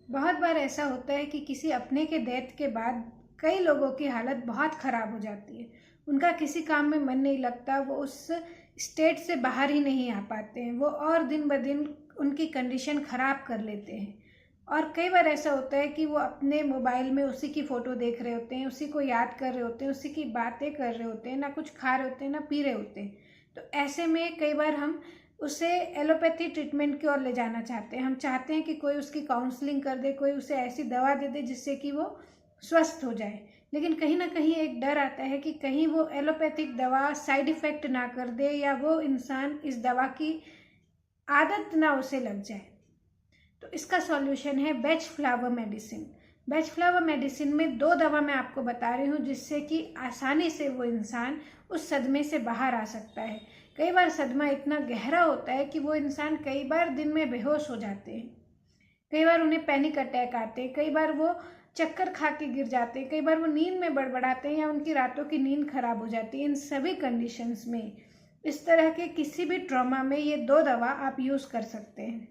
बहुत बार ऐसा होता है कि किसी अपने के डेथ के बाद कई लोगों की हालत बहुत ख़राब हो जाती है। उनका किसी काम में मन नहीं लगता, वो उस स्टेट से बाहर ही नहीं आ पाते हैं, वो और दिन ब दिन उनकी कंडीशन ख़राब कर लेते हैं। और कई बार ऐसा होता है कि वो अपने मोबाइल में उसी की फ़ोटो देख रहे होते हैं, उसी को याद कर रहे होते हैं, उसी की बातें कर रहे होते हैं, ना कुछ खा रहे होते हैं ना पी रहे होते हैं। तो ऐसे में कई बार हम उसे एलोपैथी ट्रीटमेंट की ओर ले जाना चाहते हैं। हम चाहते हैं कि कोई उसकी काउंसलिंग कर दे, कोई उसे ऐसी दवा दे दे जिससे कि वो स्वस्थ हो जाए। लेकिन कहीं ना कहीं एक डर आता है कि कहीं वो एलोपैथिक दवा साइड इफ़ेक्ट ना कर दे या वो इंसान इस दवा की आदत ना उसे लग जाए। तो इसका सॉल्यूशन है बेच फ्लावर मेडिसिन। बेच फ्लावर मेडिसिन में 2 दवा मैं आपको बता रही हूँ जिससे कि आसानी से वो इंसान उस सदमे से बाहर आ सकता है। कई बार सदमा इतना गहरा होता है कि वो इंसान कई बार दिन में बेहोश हो जाते हैं, कई बार उन्हें पैनिक अटैक आते हैं, कई बार वो चक्कर खा के गिर जाते हैं, कई बार वो नींद में बड़बड़ाते हैं या उनकी रातों की नींद खराब हो जाती है। इन सभी कंडीशंस में, इस तरह के किसी भी ट्रॉमा में ये 2 दवा आप यूज़ कर सकते हैं।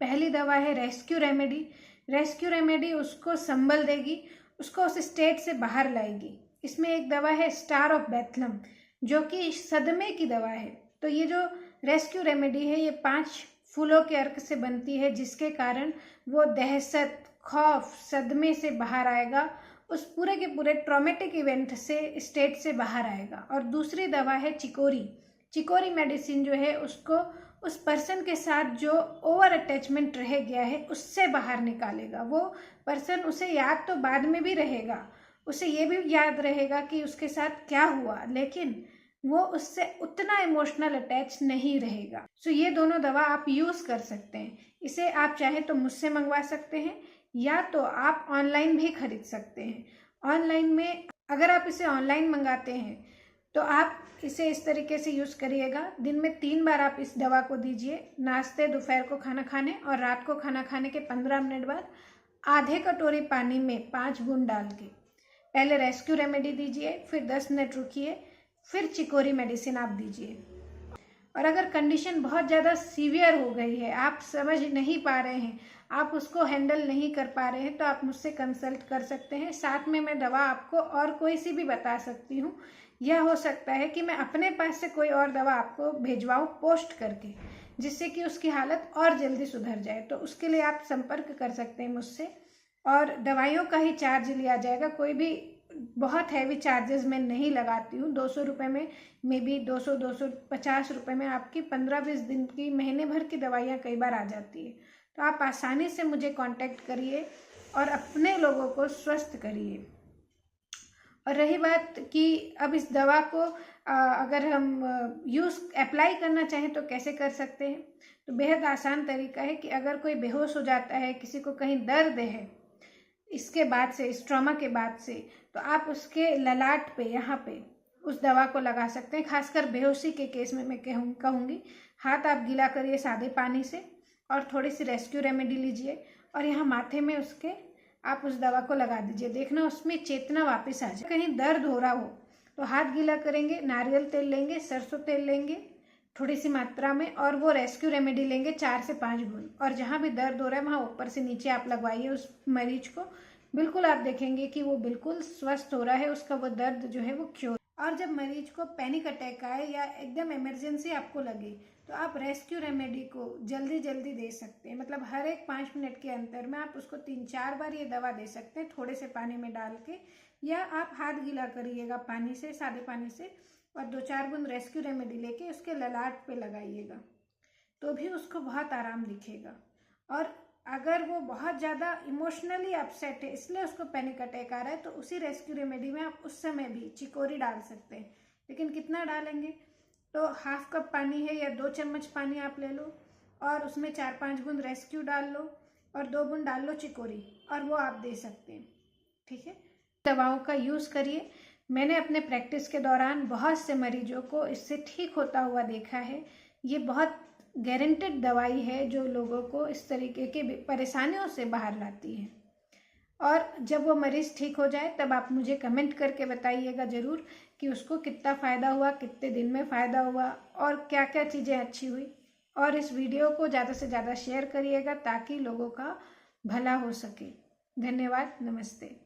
पहली दवा है रेस्क्यू रेमेडी। रेस्क्यू रेमेडी उसको संबल देगी, उसको उस स्टेट से बाहर लाएगी। इसमें एक दवा है स्टार ऑफ बेथलम जो कि सदमे की दवा है। तो ये जो रेस्क्यू रेमेडी है ये 5 फूलों के अर्क से बनती है जिसके कारण वो दहशत, खौफ, सदमे से बाहर आएगा, उस पूरे के पूरे ट्रॉमेटिक इवेंट से स्टेट से बाहर आएगा। और दूसरी दवा है चिकोरी। चिकोरी मेडिसिन जो है उसको उस पर्सन के साथ जो ओवर अटैचमेंट रह गया है उससे बाहर निकालेगा। वो पर्सन, उसे याद तो बाद में भी रहेगा, उसे ये भी याद रहेगा कि उसके साथ क्या हुआ, लेकिन वो उससे उतना इमोशनल अटैच नहीं रहेगा। सो ये दोनों दवा आप यूज़ कर सकते हैं। इसे आप चाहे तो मुझसे मंगवा सकते हैं या तो आप ऑनलाइन भी खरीद सकते हैं। ऑनलाइन में अगर आप इसे ऑनलाइन मंगाते हैं तो आप इसे इस तरीके से यूज़ करिएगा। दिन में 3 बार आप इस दवा को दीजिए, नाश्ते, दोपहर को खाना खाने और रात को खाना खाने के 15 मिनट बाद आधे कटोरी पानी में 5 बूंद डाल के पहले रेस्क्यू रेमेडी दीजिए, फिर 10 मिनट रुकिए, फिर चिकोरी मेडिसिन आप दीजिए। और अगर कंडीशन बहुत ज़्यादा सीवियर हो गई है, आप समझ नहीं पा रहे हैं, आप उसको हैंडल नहीं कर पा रहे हैं, तो आप मुझसे कंसल्ट कर सकते हैं। साथ में मैं दवा आपको और कोई सी भी बता सकती हूँ। यह हो सकता है कि मैं अपने पास से कोई और दवा आपको भेजवाऊँ पोस्ट करके, जिससे कि उसकी हालत और जल्दी सुधर जाए। तो उसके लिए आप संपर्क कर सकते हैं मुझसे और दवाइयों का ही चार्ज लिया जाएगा। कोई भी बहुत हैवी चार्जेस मैं नहीं लगाती हूँ। 200 रुपये में, मे बी 250 रुपये में आपकी 15-20 दिन की, महीने भर की दवाइयाँ कई बार आ जाती है। तो आप आसानी से मुझे कांटेक्ट करिए और अपने लोगों को स्वस्थ करिए। और रही बात कि अब इस दवा को अगर हम अप्लाई करना चाहें तो कैसे कर सकते हैं, तो बेहद आसान तरीका है कि अगर कोई बेहोश हो जाता है, किसी को कहीं दर्द है इसके बाद से, इस ट्रॉमा के बाद से, तो आप उसके ललाट पे, यहाँ पे उस दवा को लगा सकते हैं। खासकर बेहोशी के केस में मैं कहूँगी हाथ आप गीला करिए सादे पानी से और थोड़ी सी रेस्क्यू रेमेडी लीजिए और यहाँ माथे में उसके आप उस दवा को लगा दीजिए। देखना उसमें चेतना वापस आ जाए। कहीं दर्द हो रहा हो तो हाथ गीला करेंगे, नारियल तेल लेंगे, सरसों तेल लेंगे थोड़ी सी मात्रा में और वो रेस्क्यू रेमेडी लेंगे 4 से 5 बूंद, और जहाँ भी दर्द हो रहा है वहाँ ऊपर से नीचे आप लगवाइए उस मरीज को। बिल्कुल आप देखेंगे कि वो बिल्कुल स्वस्थ हो रहा है, उसका वो दर्द जो है वो क्योर। और जब मरीज को पैनिक अटैक आए या एकदम इमरजेंसी आपको लगे तो आप रेस्क्यू रेमेडी को जल्दी जल्दी दे सकते हैं। मतलब हर एक 5 मिनट के अंतर में आप उसको 3-4 बार ये दवा दे सकते हैं, थोड़े से पानी में डाल के, या आप हाथ गीला करिएगा पानी से, सादे पानी से, और 2-4 बूंद रेस्क्यू रेमेडी लेके उसके ललाट पे लगाइएगा, तो भी उसको बहुत आराम दिखेगा। और अगर वो बहुत ज़्यादा इमोशनली अपसेट है, इसलिए उसको पैनिक अटैक आ रहा है, तो उसी रेस्क्यू रेमेडी में आप उस समय भी चिकोरी डाल सकते हैं। लेकिन कितना डालेंगे, तो ½ कप पानी है या 2 चम्मच पानी आप ले लो और उसमें 4-5 बूंद रेस्क्यू डाल लो और 2 बूंद डाल लो चिकोरी, और वो आप दे सकते हैं। ठीक है, दवाओं का यूज़ करिए। मैंने अपने प्रैक्टिस के दौरान बहुत से मरीजों को इससे ठीक होता हुआ देखा है। ये बहुत गारंटेड दवाई है जो लोगों को इस तरीके के परेशानियों से बाहर लाती है। और जब वो मरीज़ ठीक हो जाए तब आप मुझे कमेंट करके बताइएगा ज़रूर कि उसको कितना फ़ायदा हुआ, कितने दिन में फ़ायदा हुआ और क्या क्या चीज़ें अच्छी हुई। और इस वीडियो को ज़्यादा से ज़्यादा शेयर करिएगा ताकि लोगों का भला हो सके। धन्यवाद। नमस्ते।